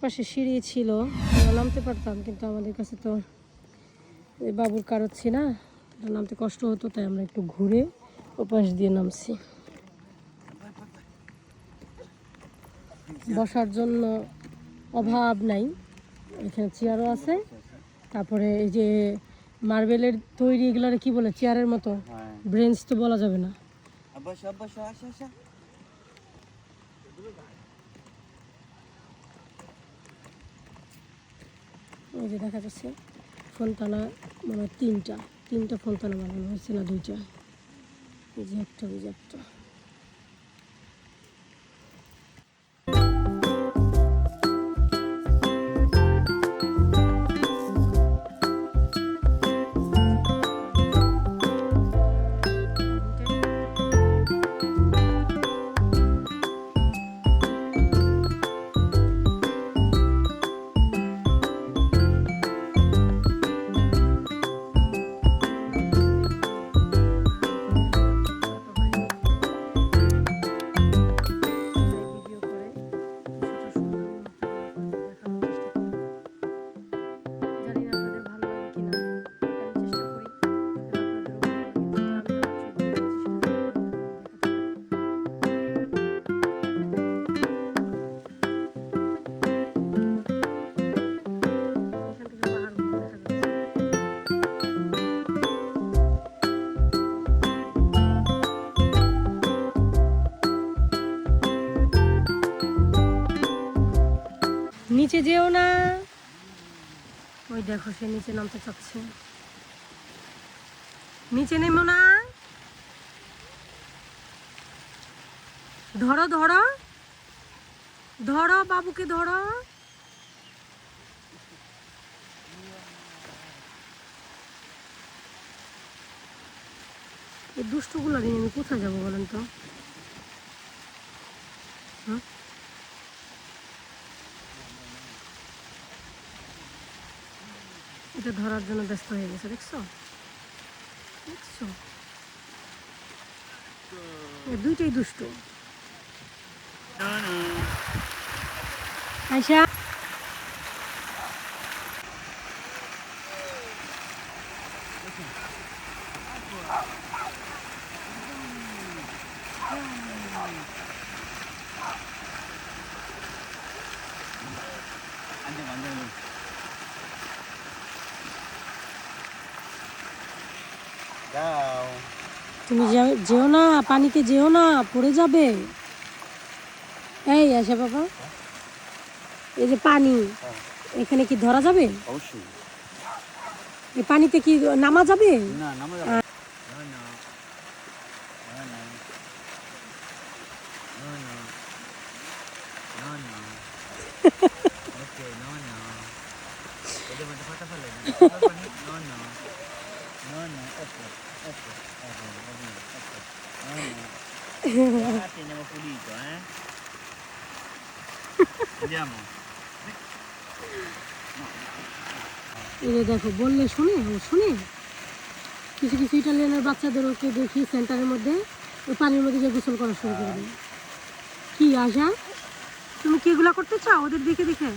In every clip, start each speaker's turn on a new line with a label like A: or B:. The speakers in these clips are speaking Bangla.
A: পাশে সিঁড়ি ছিল, নামতে পারতাম, কিন্তু আমাদের কাছে তো বাবুর কারোচ্ছি না, নামতে কষ্ট হতো, তাই আমরা একটু ঘুরে ওপাশ দিয়ে নামছি। বসার জন্য অভাব নাই, এখানে চেয়ারও আছে। তারপরে এই যে মার্বেলের তৈরি এগুলার কি বলে, চেয়ারের মতো, ব্রেঞ্চ তো বলা যাবে না। ওই যে দেখা যাচ্ছে ফোনতানা, মানে তিনটা ফোনতানা বানানো হয়েছে, না দুইটা, এই যে একটা, ওই যে একটা। নিচে যেও না, ওই দেখো সে নিচে নামতে চাচ্ছে, নিচে নেমো না, ধরো ধরো ধরো, বাবুকে ধরো। এই দুষ্টগুলো নিয়ে আমি কোথায় যাবো বলেন তো? এটা ধরার জন্য ব্যস্ত হয়ে গেছে, দেখছো দেখছো, দুইটাই দুষ্ট। আয়শা, তুমি যেও না, পানিতে যেও না, পড়ে যাবে। এই আশা বাবা, এই যে পানি, এখানে কি ধরা যাবে?
B: অবশ্যই।
A: এই পানিতে কি নামা যাবে?
B: না, নামা যাবে না। Teniamo pulito, Andiamo.
A: এই যে দেখো, বললে শুনে, শুনে কিছু কিছু ইটালিয়ানের বাচ্চাদেরকে দেখি সেন্টারের মধ্যে ওই পানির মধ্যে যে গোসল করা শুরু করে দেয়। কি আশা, তুমি কি এগুলা করতে চাও ওদের দেখে দেখে?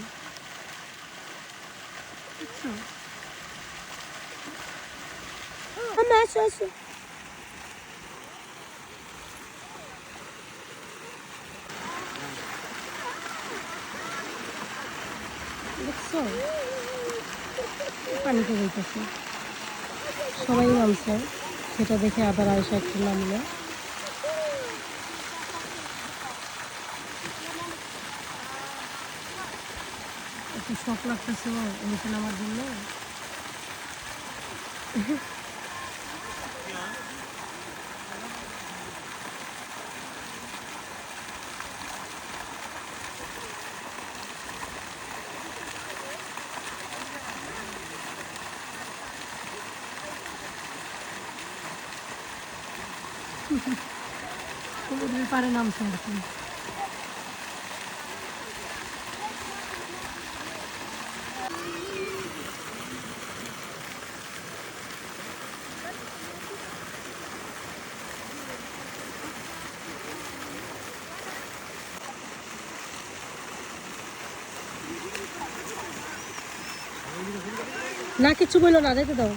A: আসো আসো, দেখছো পানিতে বইতেছে, সবাই নামছে, সেটা দেখে আবার আয়সা একটু নামলো। একটু শখ লাগতেছে ওইখানে নামার জন্য। সমুদ্রের পাড়ে নামছে আর কি। না কিছু বললো না, যেতে দাও।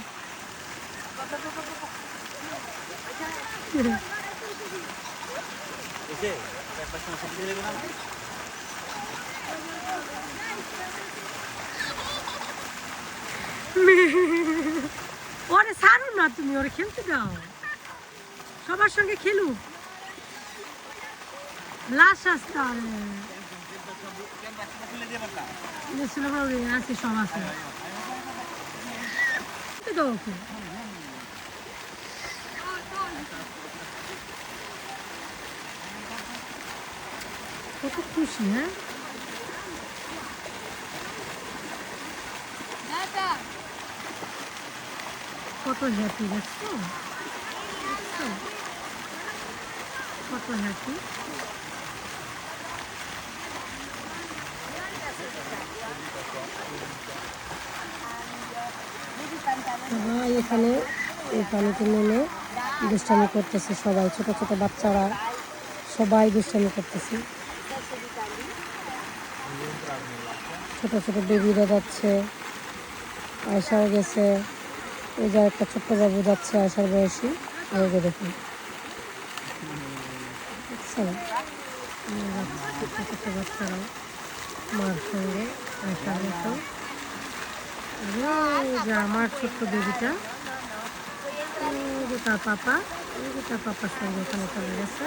B: এসে একটা সমস্যা দিয়ে দেবে না?
A: ওরে ছাড়ো না তুমি, ওরে খেলতে দাও, সবার সঙ্গে খেলুক। লাশ আসতে আরে আছে, সব আছে, দাও ওকে। কত খুশি, হ্যাঁ? কত হ্যাপি, দেখছো দেখছো কত হ্যাপি। সবাই এখানে এই পানিতে নেমে দুষ্টামি করতেছে, সবাই ছোট ছোট বাচ্চারা সবাই দুষ্টামি করতেছে। ছোট ছোট বেবিরা যাচ্ছে, আয়সাও গেছে, ওই যে একটা ছোট্ট বাবু যাচ্ছে আয়সার বয়সী, আর ওই যে দেখুন দেখছেন ছোট্ট ছোট্ট বাচ্চারা মার সঙ্গে আয়সার মতো। এই যে আমার ছোট্ট বেবিটা, এই যে তার পাপা, এই যে তার পাপার সঙ্গে ওখানে চলে গেছে।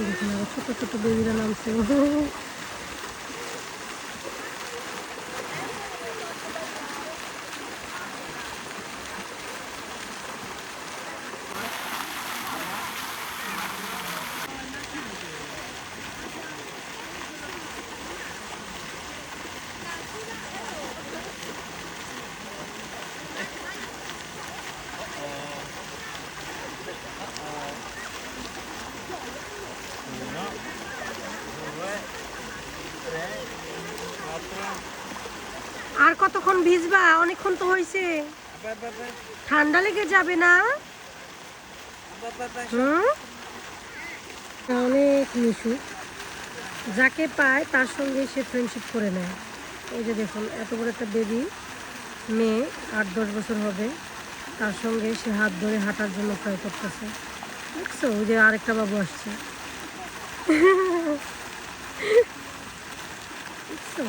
A: দেখুন আরো ছোট ছোট বেবিরা নামছে। আর কতক্ষণ ভিজবা? অনেকক্ষণ তো হয়েছে, ঠান্ডা লেগে যাবে না? অনেক মিশু, যাকে পায় তার সঙ্গে সে ফ্রেন্ডশিপ করে নেয়। এই যে দেখুন এত বড় একটা বেবি মেয়ে, 8-10 বছর হবে, তার সঙ্গে সে হাত ধরে হাঁটার জন্য ট্রাই করতেছে। দেখছো ওই যে আরেকটা বাবু আসছে, দেখছো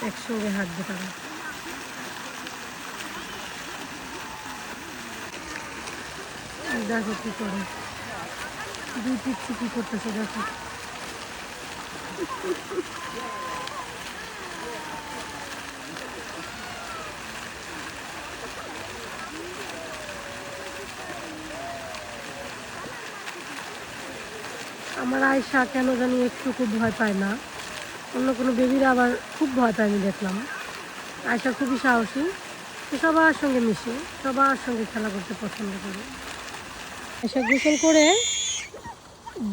A: একসঙ্গে হাঁটবে তারা। দেখো কি করে দুই পিচ্ছি কি করতেছে, দেখো। আমার আয়সা কেন জানি একটু খুব ভয় পায় না, অন্য কোনো বেবিরা আবার খুব ভয় পায় আমি দেখলাম। আয়সা খুবই সাহসী, সবার সঙ্গে মিশে সবার সঙ্গে খেলা করতে পছন্দ করে। আয়সা গোসল করে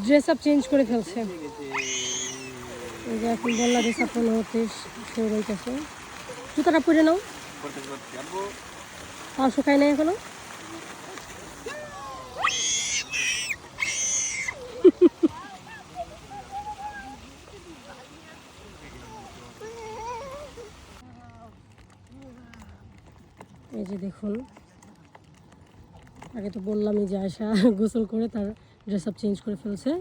A: ড্রেস আপ চেঞ্জ করে ফেলছে, এই যে এখন বললা ড্রেস আপ হতে শুরু হইতেছে। জুতাটা পরে নাও, পা শুকায় নাই এখনো। এই যে দেখুন, আগে তো বললামই যে আয়সা গোসল করে তার ড্রেস আপ চেঞ্জ করে ফেলছে,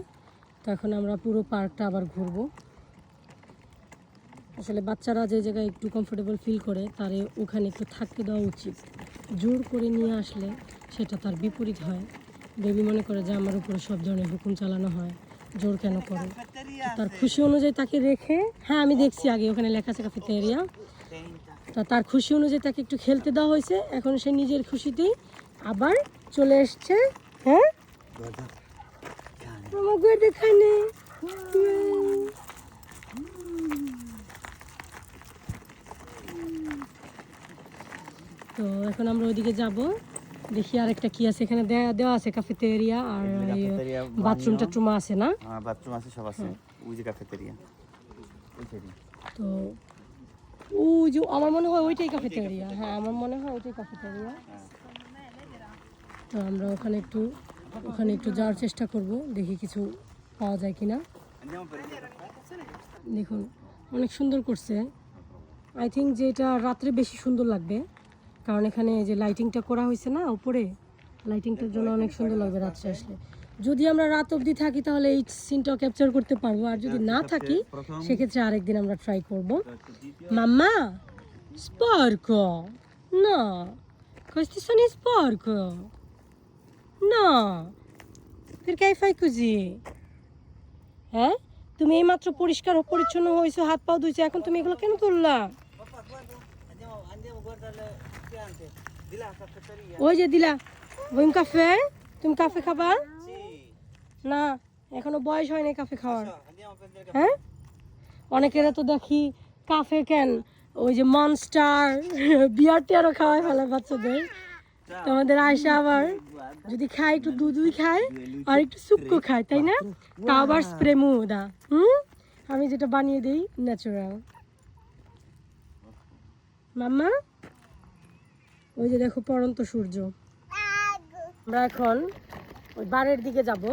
A: তো এখন আমরা পুরো পার্কটা আবার ঘুরবো। আসলে বাচ্চারা যে জায়গায় একটু কমফোর্টেবল ফিল করে তার ওখানে একটু থাকতে দেওয়া উচিত। জোর করে নিয়ে আসলে সেটা তার বিপরীত হয়। বেবি মনে করে যে আমার উপরে সব ধরনের হুকুম চালানো হয়, জোর কেন করে। তার খুশি অনুযায়ী তাকে রেখে, হ্যাঁ আমি দেখছি আগে ওখানে লেখা আছে ক্যাফেটেরিয়া, তা তার খুশি অনুযায়ী তাকে একটু খেলতে দেওয়া হয়েছে। এখন সে নিজের খুশিতেই আবার চলে এসছে। হ্যাঁ আমাকে দেখানে তো এখন আমরা ওইদিকে যাব, দেখি আরেকটা কি আছে এখানে দেওয়া আছে ক্যাফেটেরিয়া, আর বাথরুম টাথরুম আছে না?
B: বাথরুম আছে, সব আছে, ওই যে ক্যাফেটেরিয়া।
A: তো ওই যে আমার মনে হয় ওইটাই ক্যাফেটেরিয়া, হ্যাঁ আমার মনে হয় ওইটাই ক্যাফেটেরিয়া। তো আমরা ওখানে একটু যাওয়ার চেষ্টা করব, দেখি কিছু পাওয়া যায় কিনা।
B: Andiamo per il
A: দেখুন অনেক সুন্দর করছে। আই থিঙ্ক যে এটা রাত্রে বেশি সুন্দর লাগবে, কারণ এখানে যে লাইটিংটা করা হয়েছে না উপরে, লাইটিংটার জন্য অনেক সুন্দর লাগবে রাত্রে আসলে। যদি আমরা রাত অবধি থাকি তাহলে এই সিনটা ক্যাপচার করতে পারবো, আর যদি না থাকি সেক্ষেত্রে আরেকদিন আমরা ট্রাই করব। Mamma, sporco! No, questi sono sporco! No, perché fai così? তুমি এইমাত্র পরিষ্কার ও পরিচ্ছন্ন হয়েছো, হাত পাও ধুইছো, এখন তুমি এগুলো কেন তুললা?
B: Papà, guarda, andiamo a guardare le piante. Di là, caffetteria.
A: ওই যে দিলা, ওই কাফে, তুমি কাফে খাবা?
B: Sì.
A: না, এখনো বয়স হয়নি কাফে খাওয়ার।
B: No, andiamo a prendere caffè.
A: হ্যাঁ, অনেকেরা তো দেখি কাফে কেন ওই যে মনস্টার বিয়ার টিয়ারও খাওয়ায় ফেলে বাচ্চাদের। তো আমাদের আয়সা আবার যদি খায় একটু দুধই খায় আর একটু সুক্কো খায়, তাই না? তা আবার স্প্রে মুদা। আমি যেটা বানিয়ে দিই ন্যাচারাল। মাম্মা, ওই যে দেখো পড়ন্ত সূর্য। আমরা এখন ওই বারের দিকে যাব,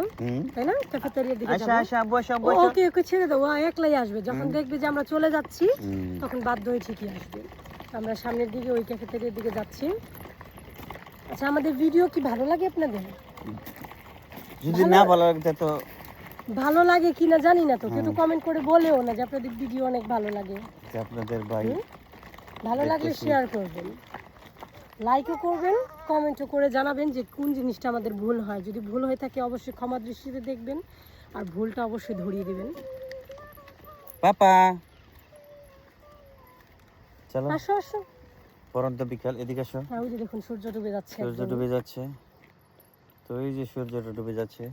A: তাই না? ক্যাফেটেরিয়ার দিকে যাব।
B: Asha, বসো।
A: ওকে ওকে ছেড়ে দাও, ও একলাই আসবে। যখন দেখবে যে আমরা চলে যাচ্ছি তখন বাধ্য হয়ে ঠিকই আসবে। আমরা সামনের দিকে ওই ক্যাফেটেরিয়ার দিকে যাচ্ছি। আচ্ছা, আমাদের ভিডিও কি ভালো লাগে আপনাদের?
B: যদি না ভালো লাগে তো
A: ভালো লাগে কিনা জানি না, তো কেউ তো কমেন্ট করে বলেও না যে আপনাদের ভিডিও অনেক ভালো লাগে।
B: আপনাদের ভাই
A: ভালো লাগলে শেয়ার করবেন, লাইকও করবেন, কমেন্টও করে জানাবেন যে কোন জিনিসটা আমাদের ভুল হয়। যদি ভুল হয়ে থাকে অবশ্যই ক্ষমা দৃষ্টিতে দেখবেন, আর ভুলটা অবশ্যই ধরিয়ে দেবেন।
B: পাপা চলো,
A: আসো আসো।
B: পরন্ত বিকাল, এদিকে আসো।
A: হ্যাঁ, ওই যে দেখুন সূর্য ডুবে যাচ্ছে।
B: সূর্য ডুবে যাচ্ছে, তো এই যে সূর্যটা ডুবে যাচ্ছে,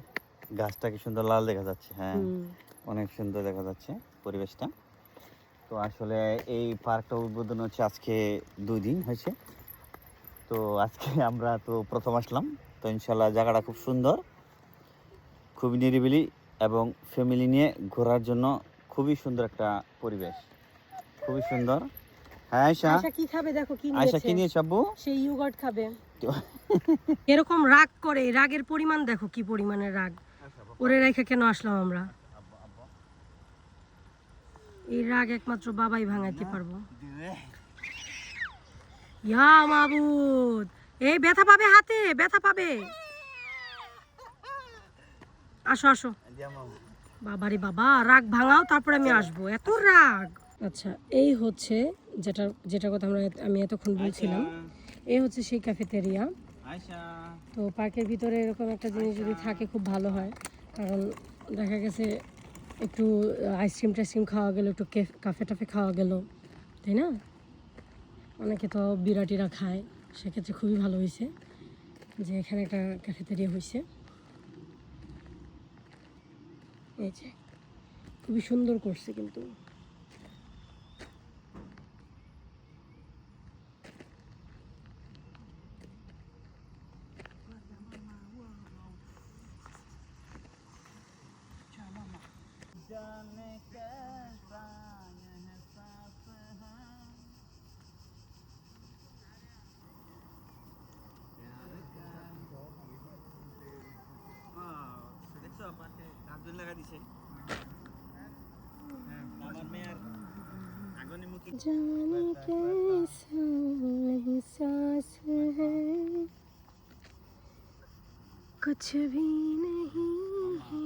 B: গাছটা কি সুন্দর লাল দেখা যাচ্ছে। হ্যাঁ, অনেক সুন্দর দেখা যাচ্ছে পরিবেশটা। তো আসলে এই পার্কটা উদ্বোধন হচ্ছে আজকে 2 দিন হয়েছে। তো আজকে আমরা তো প্রথম আসলাম, তো ইনশাল্লাহ জায়গাটা খুব সুন্দর, খুবই নিরিবিলি এবং ফ্যামিলি নিয়ে ঘোরার জন্য খুবই সুন্দর একটা পরিবেশ, খুবই সুন্দর। হ্যাঁ আয়শা,
A: আয়শা কি খাবে দেখো, কি
B: আয়শা
A: নিয়েছে।
B: কি নিয়েছো আব্বু?
A: সেই ইয়োগার্ট খাবে। এরকম রাগ করে, রাগের পরিমাণ দেখো কি পরিমাণের রাগ। ওরে রেখে কেন আসলাম আমরা? এই রাগ একমাত্র বাবাই ভাঙাইতে পারবো। ইয়া মাবুদ, এই ব্যথা পাবে, হাতে ব্যথা পাবে। আসো আসো। বাবারে বাবা, রাগ ভাঙাও তারপরে আমি আসবো, এত রাগ। আচ্ছা, এই হচ্ছে যেটা কথা আমি এতক্ষণ বলছিলাম, এই হচ্ছে সেই ক্যাফেটেরিয়া।
B: আয়শা,
A: তো পার্কের ভিতরে এরকম একটা জিনিস যদি থাকে খুব ভালো হয়, কারণ দেখা গেছে একটু আইসক্রিম টাইসক্রিম খাওয়া গেল, একটু কাফে টাফে খাওয়া গেল, তাই না? অনেকে তো বিরাটিরা খায়, সেক্ষেত্রে খুবই ভালো হয়েছে যে এখানে একটা ক্যাফেটেরিয়া হয়েছে। এই যে খুবই সুন্দর করছে কিন্তু।
B: जाने कैसा एहसास है प्यार का। দেখছো পাশে গাছগুলো লাগা দিছে। হ্যাঁ, আমার মেয়ের আগুনে মুখে
A: जाने कैसा एहसास है, कुछ भी नहीं है।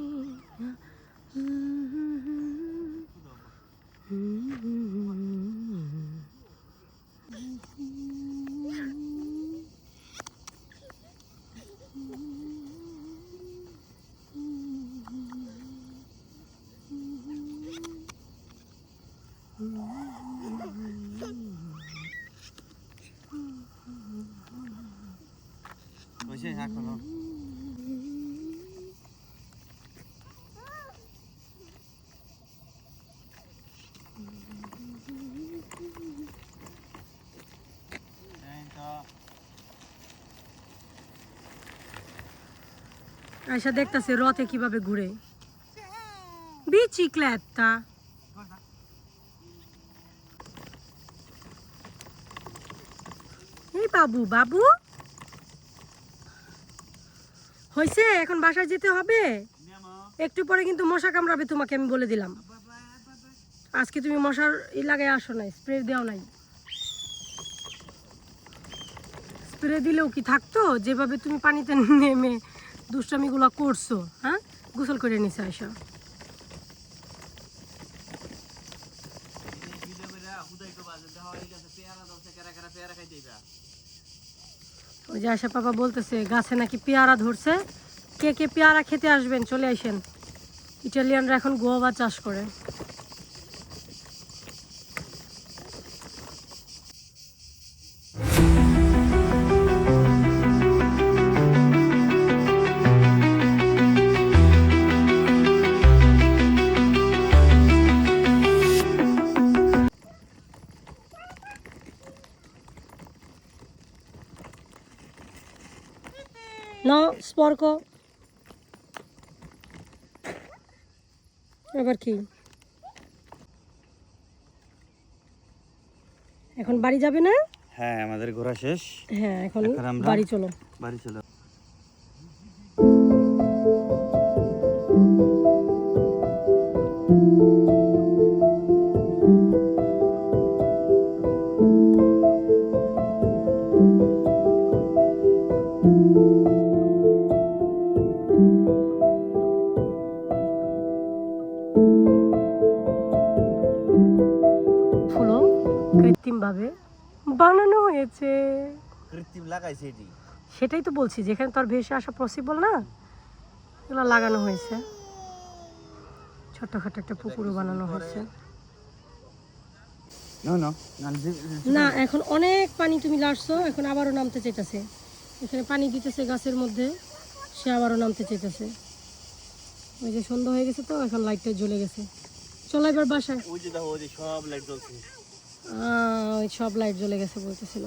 B: বসে রাখো না।
A: আয়শা দেখতেছে রথে কিভাবে ঘুরে, বিচিক্লেটটা। বাবু বাবু হয়েছে, এখন বাসায় যেতে হবে। একটু পরে কিন্তু মশা কামড়াবে তোমাকে, আমি বলে দিলাম। আজকে তুমি মশার লাগায় আসো নাই, স্প্রে দেওয়া নাই। স্প্রে দিলেও কি থাকতো? যেভাবে তুমি পানিতে নেমে দুষ্টামিগুলো করছো, হ্যাঁ, গোসল করে নিছে আয়সা। ওই যে আয়সা পাপা বলতেছে গাছে নাকি পেয়ারা ধরছে, কে কে পেয়ারা খেতে আসবেন চলে আসেন। ইটালিয়ানরা এখন গোয়াবা চাষ করে। নাও স্পর্ক। এবার কি, এখন বাড়ি যাবে না?
B: হ্যাঁ, আমাদের ঘোরা শেষ।
A: হ্যাঁ, এখন
B: এখন আমরা
A: বাড়ি চলো।
B: বাড়ি চলো।
A: ফুলও কৃত্রিমভাবে বানানো হয়েছে।
B: কৃত্রিম লাগাইছে এটি।
A: সেটাই তো বলছি, যেখানে তোর ভেসে আসা পসিবল না, এগুলো লাগানো হয়েছে। ছোট্টখাটো একটা পুকুরও বানানো হয়েছে। না, এখন অনেক পানি তুমি লাড়ছো, এখন আবারও নামতে চাইতেছে। এখানে পানি দিতেছে গাছের মধ্যে, সে আবারও নামতে চাইতেছে। ওই যে সন্ধ্যা হয়ে গেছে তো, এখন লাইটটা জ্বলে গেছে। চলো এবার বাসায়।
B: ওই যে দেখো, ওই যে সব লাইট জ্বলছে।
A: ওই সব লাইট জ্বলে গেছে বলতেছিল।